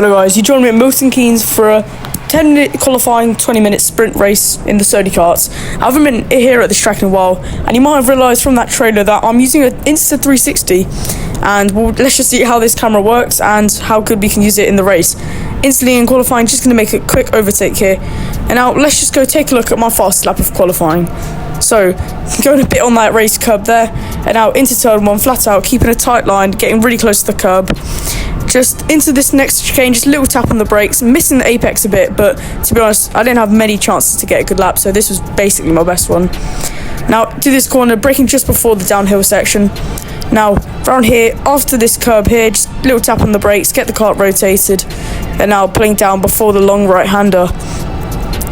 Hello guys, you joined me at Milton Keynes for a 10-minute qualifying 20-minute sprint race in the Sodi karts. I haven't been here at this track in a while, and you might have realised from that trailer that I'm using an Insta360, and let's just see how this camera works and how good we can use it in the race. Instantly in qualifying, just going to make a quick overtake here. And now let's just go take a look at my fast lap of qualifying. So, going a bit on that race curb there, and now into turn one, flat out, keeping a tight line, getting really close to the curb. Just into this next chicane, just a little tap on the brakes, missing the apex a bit, but to be honest, I didn't have many chances to get a good lap, so this was basically my best one. Now, to this corner, braking just before the downhill section. Now, around here, after this curb here, just a little tap on the brakes, get the kart rotated, and now pulling down before the long right-hander.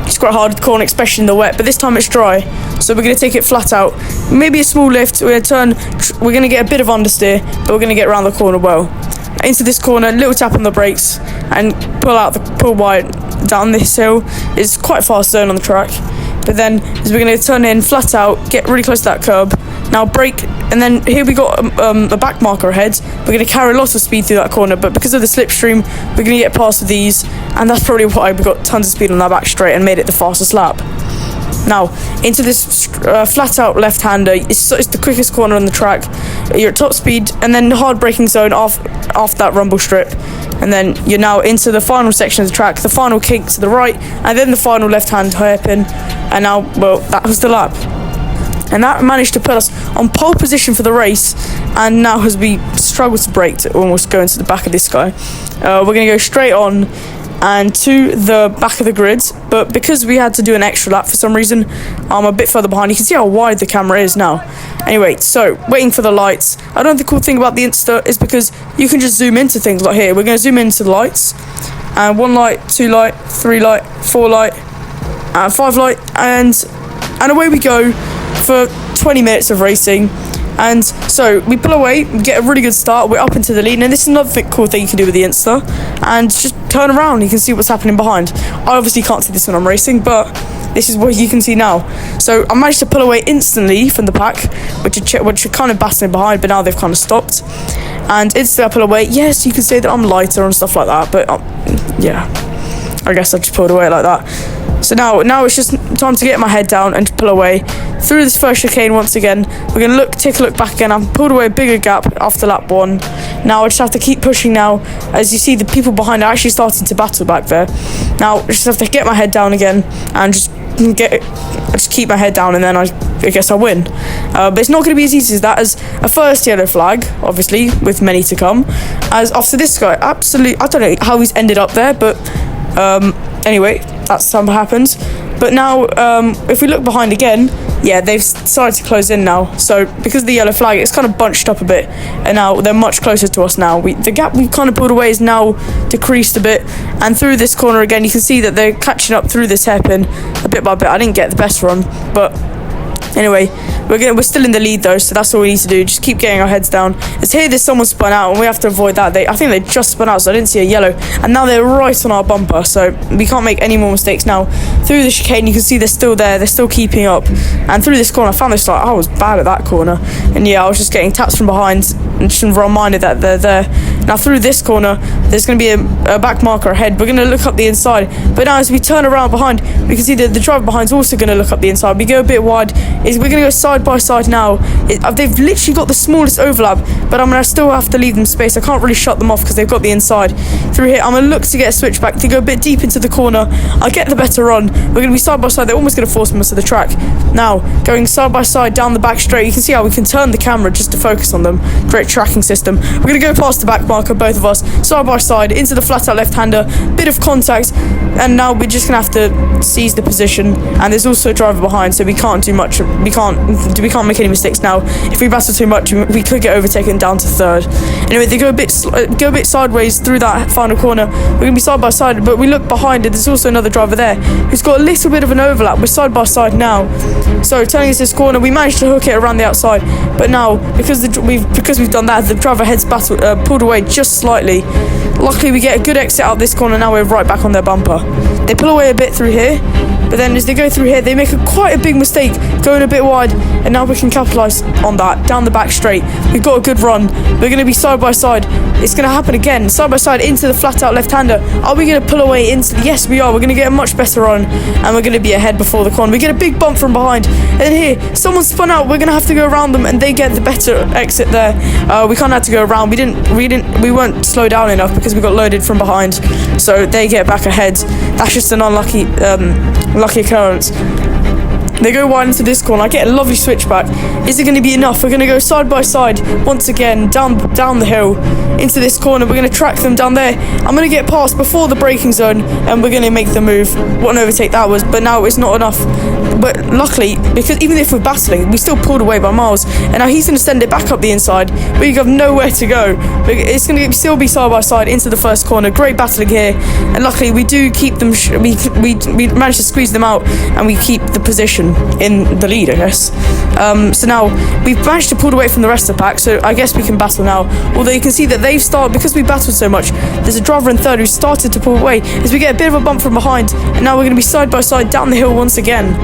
It's quite hard to corner, especially in the wet, but this time it's dry, so we're going to take it flat out. Maybe a small lift, we're going to turn, we're going to get a bit of understeer, but we're going to get around the corner well. Into this corner, little tap on the brakes, and pull wide down this hill. It's quite a fast zone on the track, but then as we're going to turn in flat out, get really close to that curb. Now brake, and then here we got a back marker ahead. We're going to carry a lot of speed through that corner, but because of the slipstream, we're going to get past with these, and that's probably why we got tons of speed on that back straight and made it the fastest lap. Now, into this flat-out left-hander, it's the quickest corner on the track. You're at top speed, and then the hard braking zone off that rumble strip. And then you're now into the final section of the track, the final kink to the right, and then the final left-hand hairpin. And now, well, that was the lap. And that managed to put us on pole position for the race. And now as we struggle to brake to almost go into the back of this guy, we're going to go straight on and to the back of the grid, but because we had to do an extra lap for some reason, I'm a bit further behind. You can see how wide the camera is now. Anyway, so waiting for the lights. I don't know, the cool thing about the Insta is because you can just zoom into things like here. We're going to zoom into the lights, and 1 light, 2 light, 3 light, 4 light, and 5 light, and away we go for 20 minutes of racing. And so we pull away, we get a really good start, we're up into the lead, and this is another cool thing you can do with the Insta, and just turn around, you can see what's happening behind. I obviously can't see this when I'm racing, but this is what you can see now. So I managed to pull away instantly from the pack, which are kind of battling behind, but now they've kind of stopped. And instantly I pull away. Yes, you can say that I'm lighter and stuff like that, but yeah, I guess I just pulled away like that. So now it's just time to get my head down and to pull away through this first chicane once again. We're going to take a look back again. I've pulled away a bigger gap after lap 1. Now I just have to keep pushing now. As you see, the people behind are actually starting to battle back there. Now I just have to get my head down again and just keep my head down, and then I guess I win. But it's not going to be as easy as that, as a first yellow flag, obviously, with many to come. As after this guy, absolutely, I don't know how he's ended up there, but anyway, that's what happens. But now, if we look behind again, yeah, they've started to close in now. So because of the yellow flag, it's kind of bunched up a bit, and now they're much closer to us now. The gap we kind of pulled away is now decreased a bit, and through this corner again, you can see that they're catching up through this hairpin a bit by bit. I didn't get the best run, but anyway, we're still in the lead though, so that's all we need to do. Just keep getting our heads down. As here, there's someone spun out, and we have to avoid that. I think they just spun out, so I didn't see a yellow. And now they're right on our bumper, so we can't make any more mistakes now. Through the chicane, you can see they're still there. They're still keeping up. And through this corner, I found this, like, I was bad at that corner. And yeah, I was just getting taps from behind and just reminded that they're there. Now through this corner, there's going to be a back marker ahead. We're going to look up the inside. But now as we turn around behind, we can see that the driver behind is also going to look up the inside. We go a bit wide. We're going to go side by side now. They've literally got the smallest overlap, but I'm going to still have to leave them space. I can't really shut them off because they've got the inside. Through here, I'm going to look to get a switchback to go a bit deep into the corner. I'll get the better run. We're going to be side by side. They're almost going to force me onto the track. Now, going side by side down the back straight, you can see how we can turn the camera just to focus on them. Great tracking system. We're going to go past the back marker, both of us, side by side, into the flat-out left-hander, bit of contact, and now we're just going to have to seize the position. And there's also a driver behind, so we can't do much. We can't make any mistakes now. If we battle too much, we could get overtaken down to third. Anyway, they go a bit sideways through that final corner. We're going to be side by side, but we look behind it. There's also another driver there who's got a little bit of an overlap. We're side by side now. So turning us this corner, we managed to hook it around the outside, but now because we've done that, the driver head's pulled away just slightly. Luckily, we get a good exit out this corner. Now we're right back on their bumper. They pull away a bit through here, but then as they go through here, they make quite a big mistake, going a bit wide, and now we can capitalise on that, down the back straight. We've got a good run. We're going to be side by side. It's going to happen again, side by side into the flat out left-hander. Are we going to pull away into the... Yes, we are. We're going to get a much better run, and we're going to be ahead before the corner. We get a big bump from behind, and then here, someone spun out. We're going to have to go around them, and they get the better exit there. We kind of had to go around. We weren't slowed down enough because we got loaded from behind, so they get back ahead. That's just an unlucky lucky occurrence. They go wide into this corner. I get a lovely switchback. Is it going to be enough? We're going to go side by side once again down the hill into this corner. We're going to track them down there. I'm going to get past before the braking zone, and we're going to make the move. What an overtake that was, but now it's not enough. But luckily, because even if we're battling, we still pulled away by miles, and now he's going to send it back up the inside. We have nowhere to go. It's going to still be side by side into the first corner. Great battling here, and luckily we do keep them. We managed to squeeze them out, and we keep the position in the lead, I guess. So now we've managed to pull away from the rest of the pack, so I guess we can battle now. Although you can see that they've started, because we battled so much, there's a driver in third who started to pull away as we get a bit of a bump from behind, and now we're going to be side by side down the hill once again.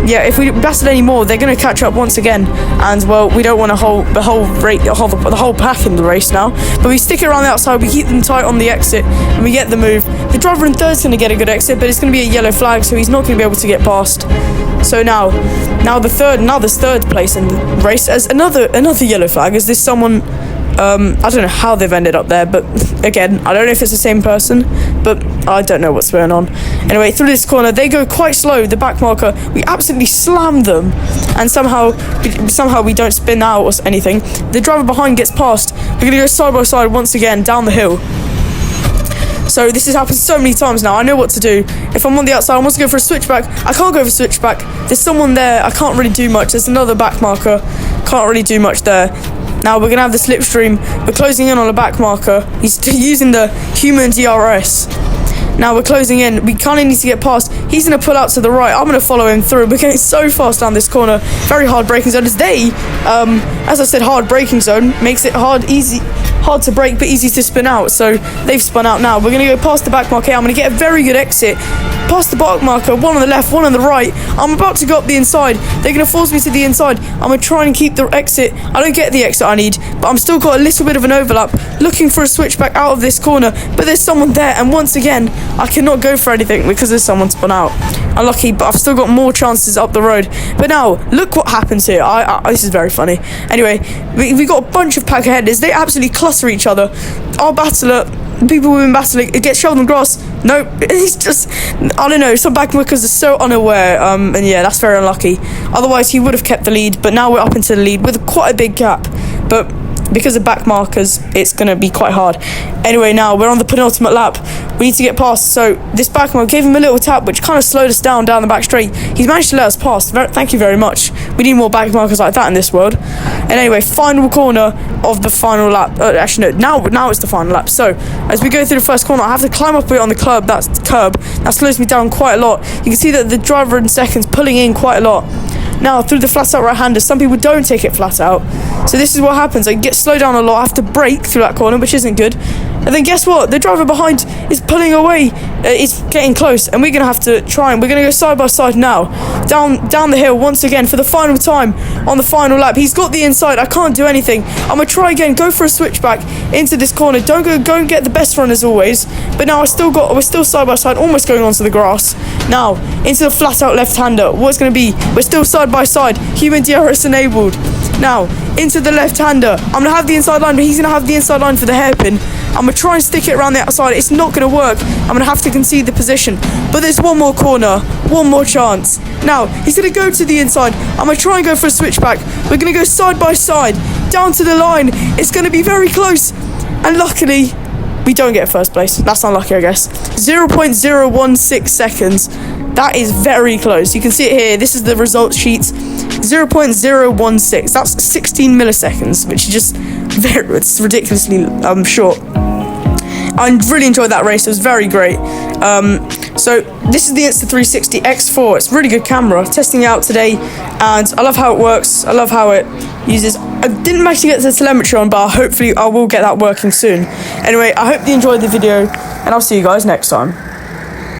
Yeah, if we battle any more, they're going to catch up once again, and well, we don't want to hold the whole pack in the race now, but we stick it around the outside, we keep them tight on the exit, and we get the move. The driver in third is going to get a good exit, but it's going to be a yellow flag, so he's not going to be able to get past. So now there's third place in the race as another yellow flag. Is this someone? I don't know how they've ended up there, but again, I don't know if it's the same person, but I don't know what's going on. Anyway, through this corner, they go quite slow. The back marker, we absolutely slam them, and somehow we don't spin out or anything. The driver behind gets past. We're gonna go side by side once again down the hill. So this has happened so many times now. I know what to do. If I'm on the outside, I want to go for a switchback. I can't go for a switchback. There's someone there. I can't really do much. There's another back marker. Can't really do much there. Now we're going to have the slipstream. We're closing in on a back marker. He's using the human DRS. Now we're closing in. We kind of need to get past. He's going to pull out to the right. I'm going to follow him through. We're getting so fast down this corner. Very hard braking zone. As I said, hard braking zone makes it hard to brake but easy to spin out. So they've spun out now. We're going to go past the back marker. I'm going to get a very good exit. Past the back marker. One on the left, one on the right. I'm about to go up the inside. They're going to force me to the inside. I'm going to try and keep the exit. I don't get the exit I need, but I'm still got a little bit of an overlap. Looking for a switchback out of this corner, but there's someone there, and once again, I cannot go for anything because there's someone spun out. Unlucky, but I've still got more chances up the road. But now, look what happens here. This is very funny. Anyway, we got a bunch of pack aheaders. They absolutely cluster each other. Our battler, people we've been battling, it gets shoved on grass. Nope, he's just, I don't know, some backmarkers are so unaware, and yeah, that's very unlucky. Otherwise, he would have kept the lead, but now we're up into the lead with quite a big gap. But because of back markers, it's going to be quite hard. Anyway, now we're on the penultimate lap. We need to get past. So this back marker gave him a little tap, which kind of slowed us down the back straight. He's managed to let us pass. Thank you very much. We need more back markers like that in this world. And anyway, final corner of the final lap. Actually, no, now it's the final lap. So as we go through the first corner, I have to climb up a bit on the curb. That slows me down quite a lot. You can see that the driver in second's pulling in quite a lot. Now, through the flat out right-hander, some people don't take it flat out. So this is what happens. I get slowed down a lot. I have to brake through that corner, which isn't good. And then guess what? The driver behind is pulling away. It's getting close, and we're going to have to try, and we're going to go side by side now. Down the hill once again for the final time on the final lap. He's got the inside. I can't do anything. I'm going to try again. Go for a switchback into this corner. Don't go and get the best run as always. But now we're still side by side, almost going onto the grass. Now, into the flat out left-hander. What's going to be? We're still side by side. Human DRS enabled. Now, into the left-hander. I'm going to have the inside line, but he's going to have the inside line for the hairpin. I'm going to try and stick it around the outside. It's not going to work. I'm going to have to concede the position. But there's one more corner. One more chance. Now, he's going to go to the inside. I'm going to try and go for a switchback. We're going to go side by side. Down to the line. It's going to be very close. And luckily, we don't get first place. That's unlucky, I guess. 0.016 seconds. That is very close. You can see it here. This is the results sheet. 0.016. That's 16 milliseconds, which is just it's ridiculously short. I really enjoyed that race. It was very great. So this is the Insta360 X4. It's a really good camera. Testing it out today, and I love how it works. I love how it uses. I didn't actually get the telemetry on, but hopefully I will get that working soon. Anyway, I hope you enjoyed the video, and I'll see you guys next time.